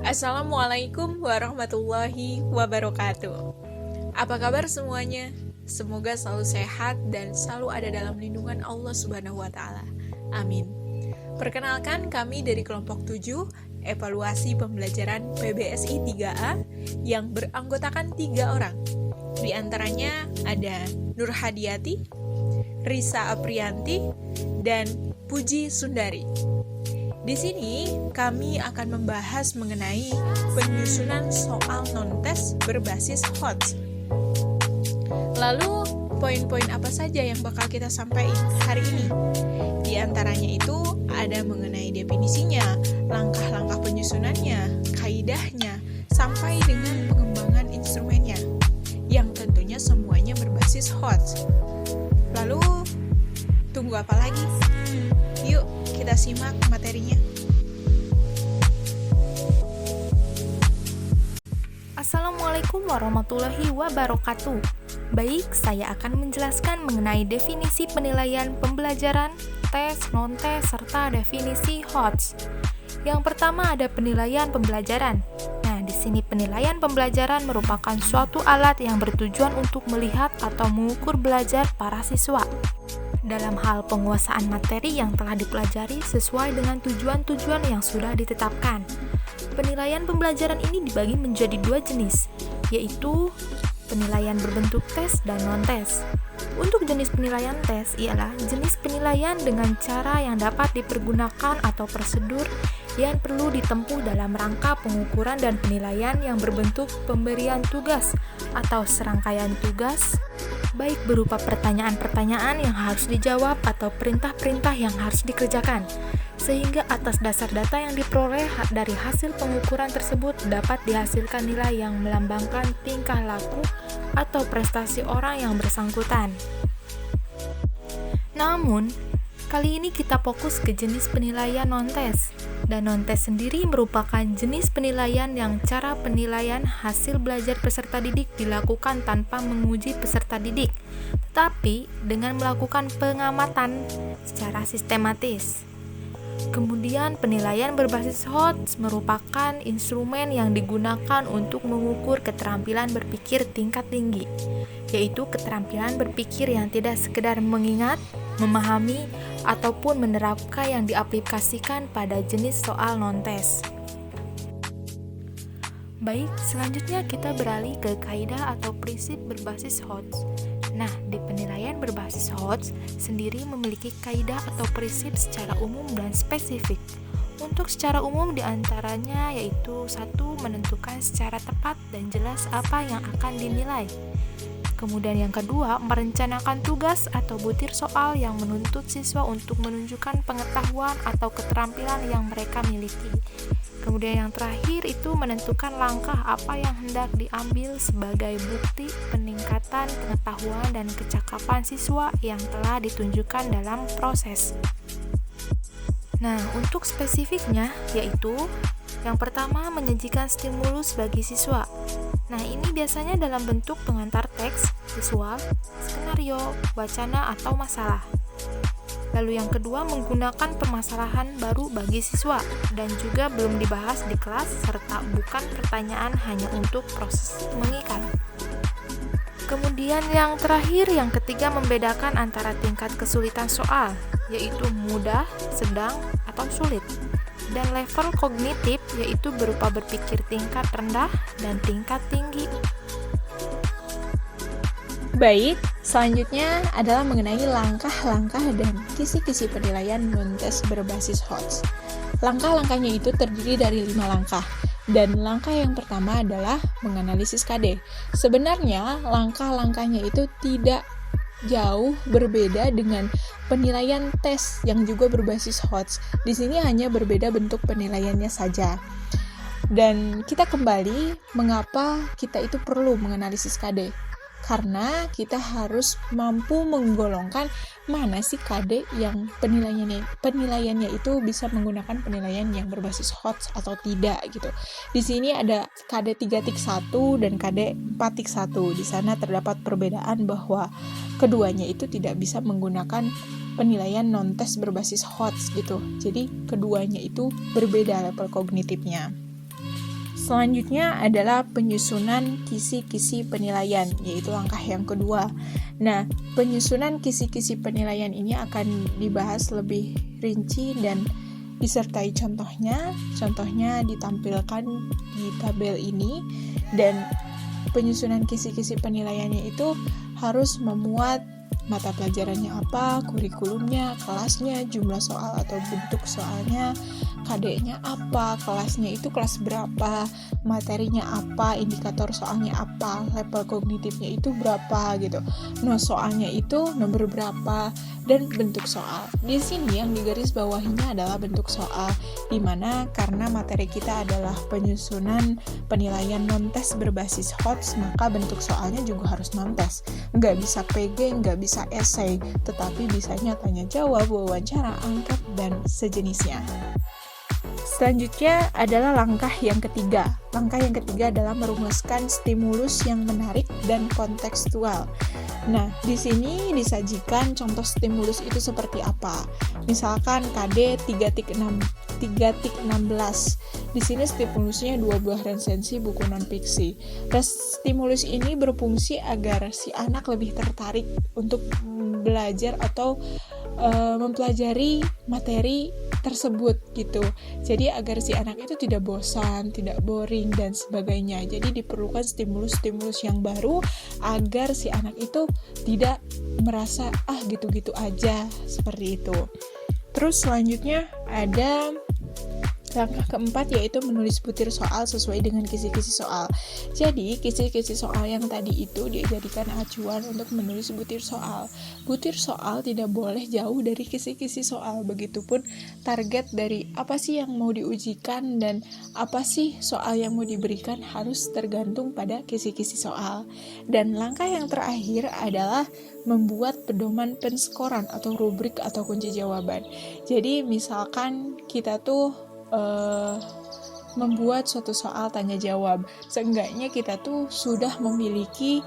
Assalamualaikum warahmatullahi wabarakatuh. Apa kabar semuanya? Semoga selalu sehat dan selalu ada dalam lindungan Allah Subhanahu wa taala. Amin. Perkenalkan, kami dari kelompok 7 evaluasi pembelajaran PBSI 3A yang beranggotakan 3 orang. Di antaranya ada Nur Hadiati, Risa Aprianti, dan Puji Sundari. Di sini kami akan membahas mengenai penyusunan soal non-tes berbasis HOTS. Lalu, poin-poin apa saja yang bakal kita sampaikan hari ini? Di antaranya itu ada mengenai definisinya, langkah-langkah penyusunannya, kaidahnya, sampai dengan pengembangan instrumennya, yang tentunya semuanya berbasis HOTS. Lalu, tunggu apa lagi? Yuk, kita simak materinya. Assalamualaikum warahmatullahi wabarakatuh. Baik, saya akan menjelaskan mengenai definisi penilaian pembelajaran, tes, non-tes, serta definisi HOTS. Yang pertama ada penilaian pembelajaran. Nah, di sini penilaian pembelajaran merupakan suatu alat yang bertujuan untuk melihat atau mengukur belajar para siswa dalam hal penguasaan materi yang telah dipelajari sesuai dengan tujuan-tujuan yang sudah ditetapkan. Penilaian pembelajaran ini dibagi menjadi 2 jenis, yaitu penilaian berbentuk tes dan non-tes. Untuk jenis penilaian tes ialah jenis penilaian dengan cara yang dapat dipergunakan atau prosedur yang perlu ditempuh dalam rangka pengukuran dan penilaian yang berbentuk pemberian tugas atau serangkaian tugas, baik berupa pertanyaan-pertanyaan yang harus dijawab atau perintah-perintah yang harus dikerjakan, sehingga atas dasar data yang diperoleh dari hasil pengukuran tersebut dapat dihasilkan nilai yang melambangkan tingkah laku atau prestasi orang yang bersangkutan. Namun, kali ini kita fokus ke jenis penilaian non-tes. Dan non-tes sendiri merupakan jenis penilaian yang cara penilaian hasil belajar peserta didik dilakukan tanpa menguji peserta didik, tetapi dengan melakukan pengamatan secara sistematis. Kemudian penilaian berbasis HOTS merupakan instrumen yang digunakan untuk mengukur keterampilan berpikir tingkat tinggi, yaitu keterampilan berpikir yang tidak sekedar mengingat, memahami, ataupun menerapkan yang diaplikasikan pada jenis soal non-tes. Baik, selanjutnya kita beralih ke kaidah atau prinsip berbasis HOTS. Nah, di penilaian berbasis HOTS sendiri memiliki kaidah atau prinsip secara umum dan spesifik. Untuk secara umum diantaranya yaitu 1. Menentukan secara tepat dan jelas apa yang akan dinilai. Kemudian yang kedua, merencanakan tugas atau butir soal yang menuntut siswa untuk menunjukkan pengetahuan atau keterampilan yang mereka miliki. Kemudian yang terakhir itu menentukan langkah apa yang hendak diambil sebagai bukti peningkatan pengetahuan dan kecakapan siswa yang telah ditunjukkan dalam proses. Nah, untuk spesifiknya yaitu yang pertama, menyajikan stimulus bagi siswa. Nah, ini biasanya dalam bentuk pengantar teks, visual, skenario, wacana, atau masalah. Lalu yang kedua, menggunakan permasalahan baru bagi siswa dan juga belum dibahas di kelas serta bukan pertanyaan hanya untuk proses mengikat. Kemudian yang terakhir, yang ketiga, membedakan antara tingkat kesulitan soal, yaitu mudah, sedang, atau sulit. Dan level kognitif yaitu berupa berpikir tingkat rendah dan tingkat tinggi. Baik, selanjutnya adalah mengenai langkah-langkah dan kisi-kisi penilaian non-tes berbasis HOTS. Langkah-langkahnya itu terdiri dari 5 langkah. Dan langkah yang pertama adalah menganalisis KD. Sebenarnya langkah-langkahnya itu tidak jauh berbeda dengan penilaian tes yang juga berbasis HOTS. Di sini hanya berbeda bentuk penilaiannya saja. Dan kita kembali mengapa kita itu perlu menganalisis KD. Karena kita harus mampu menggolongkan mana sih KD yang penilaiannya itu bisa menggunakan penilaian yang berbasis HOTS atau tidak gitu. Di sini ada KD 3.1 dan KD 4.1. Di sana terdapat perbedaan bahwa keduanya itu tidak bisa menggunakan penilaian non-tes berbasis HOTS gitu. Jadi keduanya itu berbeda level kognitifnya. Selanjutnya adalah penyusunan kisi-kisi penilaian, yaitu langkah yang kedua. Nah, penyusunan kisi-kisi penilaian ini akan dibahas lebih rinci dan disertai contohnya. Contohnya ditampilkan di tabel ini, dan penyusunan kisi-kisi penilaiannya itu harus memuat mata pelajarannya apa, kurikulumnya, kelasnya, jumlah soal atau bentuk soalnya, KD-nya apa, kelasnya itu kelas berapa, materinya apa, indikator soalnya apa, level kognitifnya itu berapa gitu. Nah, soalnya itu nomor berapa, dan bentuk soal. Di sini yang digaris bawahinya adalah bentuk soal, dimana karena materi kita adalah penyusunan penilaian non-tes berbasis HOTS, maka bentuk soalnya juga harus non-tes. Nggak bisa PG, nggak bisa esai, tetapi bisanya tanya jawab, wawancara, angket, dan sejenisnya. Selanjutnya adalah langkah yang ketiga. Langkah yang ketiga adalah merumuskan stimulus yang menarik dan kontekstual. Nah, di sini disajikan contoh stimulus itu seperti apa. Misalkan KD 3.16. Di sini stimulusnya 2 buah resensi buku non-fiksi. Stimulus ini berfungsi agar si anak lebih tertarik untuk belajar atau mempelajari materi tersebut gitu. Jadi agar si anak itu tidak bosan, tidak boring dan sebagainya. Jadi diperlukan stimulus-stimulus yang baru agar si anak itu tidak merasa gitu-gitu aja, seperti itu. Terus selanjutnya ada langkah keempat, yaitu menulis butir soal sesuai dengan kisi-kisi soal. Jadi, kisi-kisi soal yang tadi itu dijadikan acuan untuk menulis butir soal. Butir soal tidak boleh jauh dari kisi-kisi soal. Begitupun target dari apa sih yang mau diujikan dan apa sih soal yang mau diberikan harus tergantung pada kisi-kisi soal. Dan langkah yang terakhir adalah membuat pedoman penskoran atau rubrik atau kunci jawaban. Jadi, misalkan kita tuh membuat suatu soal tanya jawab, seenggaknya kita tuh sudah memiliki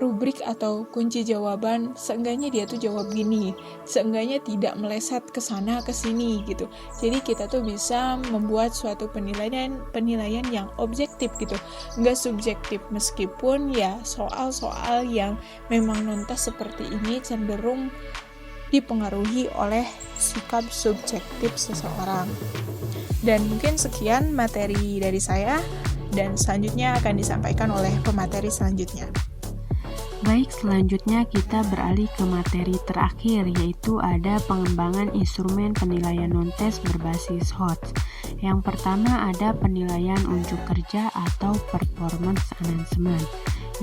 rubrik atau kunci jawaban, seenggaknya dia tuh jawab gini, seenggaknya tidak meleset ke sana ke sini gitu. Jadi kita tuh bisa membuat suatu penilaian yang objektif gitu, nggak subjektif, meskipun ya soal-soal yang memang non-tes seperti ini cenderung dipengaruhi oleh sikap subjektif seseorang. Dan mungkin sekian materi dari saya, dan selanjutnya akan disampaikan oleh pemateri selanjutnya. Baik, selanjutnya kita beralih ke materi terakhir, yaitu ada pengembangan instrumen penilaian non-tes berbasis HOTS. Yang pertama ada penilaian unjuk kerja atau performance announcement,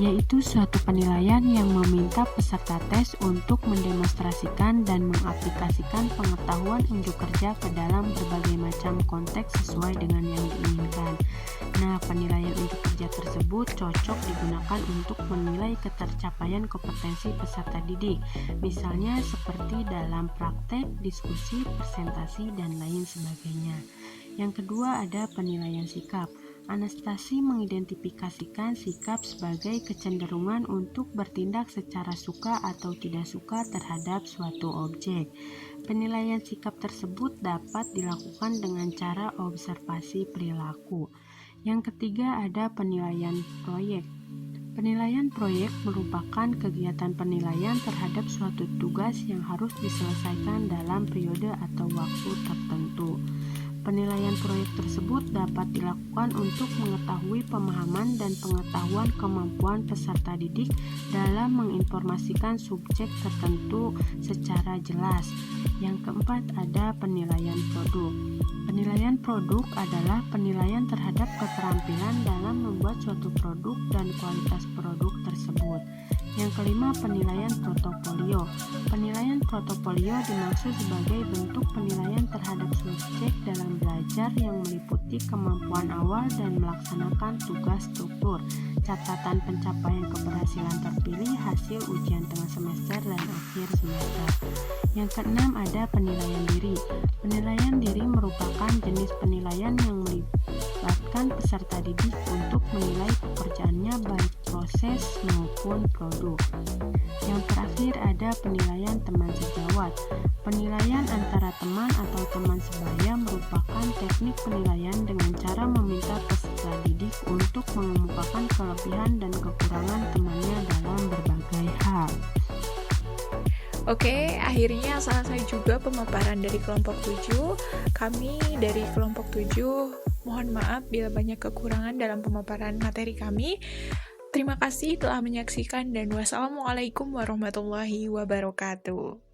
yaitu suatu penilaian yang meminta peserta tes untuk mendemonstrasikan dan mengaplikasikan pengetahuan unjuk kerja ke dalam berbagai macam konteks sesuai dengan yang diinginkan. Nah, penilaian unjuk kerja tersebut cocok digunakan untuk menilai ketercapaian kompetensi peserta didik, misalnya seperti dalam praktek, diskusi, presentasi, dan lain sebagainya. Yang kedua ada penilaian sikap. Anastasi mengidentifikasikan sikap sebagai kecenderungan untuk bertindak secara suka atau tidak suka terhadap suatu objek. Penilaian sikap tersebut dapat dilakukan dengan cara observasi perilaku. Yang ketiga ada penilaian proyek. Penilaian proyek merupakan kegiatan penilaian terhadap suatu tugas yang harus diselesaikan dalam periode atau waktu tertentu. Penilaian proyek tersebut dapat dilakukan untuk mengetahui pemahaman dan pengetahuan kemampuan peserta didik dalam menginformasikan subjek tertentu secara jelas. Yang keempat ada penilaian produk. Penilaian produk adalah penilaian terhadap keterampilan dalam membuat suatu produk dan kualitas produk tersebut. Yang kelima, penilaian portofolio. Penilaian portofolio dimaksud sebagai bentuk penilaian terhadap subjek dalam belajar yang meliputi kemampuan awal dan melaksanakan tugas struktur, catatan pencapaian keberhasilan terpilih, hasil ujian tengah semester dan akhir semester. Yang keenam ada penilaian diri. Penilaian diri merupakan jenis penilaian yang melibatkan melibatkan peserta didik untuk menilai pekerjaannya baik proses maupun produk. Yang terakhir ada penilaian teman sejawat. Penilaian antara teman atau teman sebaya merupakan teknik penilaian dengan cara meminta peserta didik untuk mengemukakan kelebihan dan kekurangan temannya dalam berbagai hal. Oke, akhirnya selesai juga pemaparan dari kelompok 7. Kami dari kelompok 7 mohon maaf bila banyak kekurangan dalam pemaparan materi kami. Terima kasih telah menyaksikan dan wassalamualaikum warahmatullahi wabarakatuh.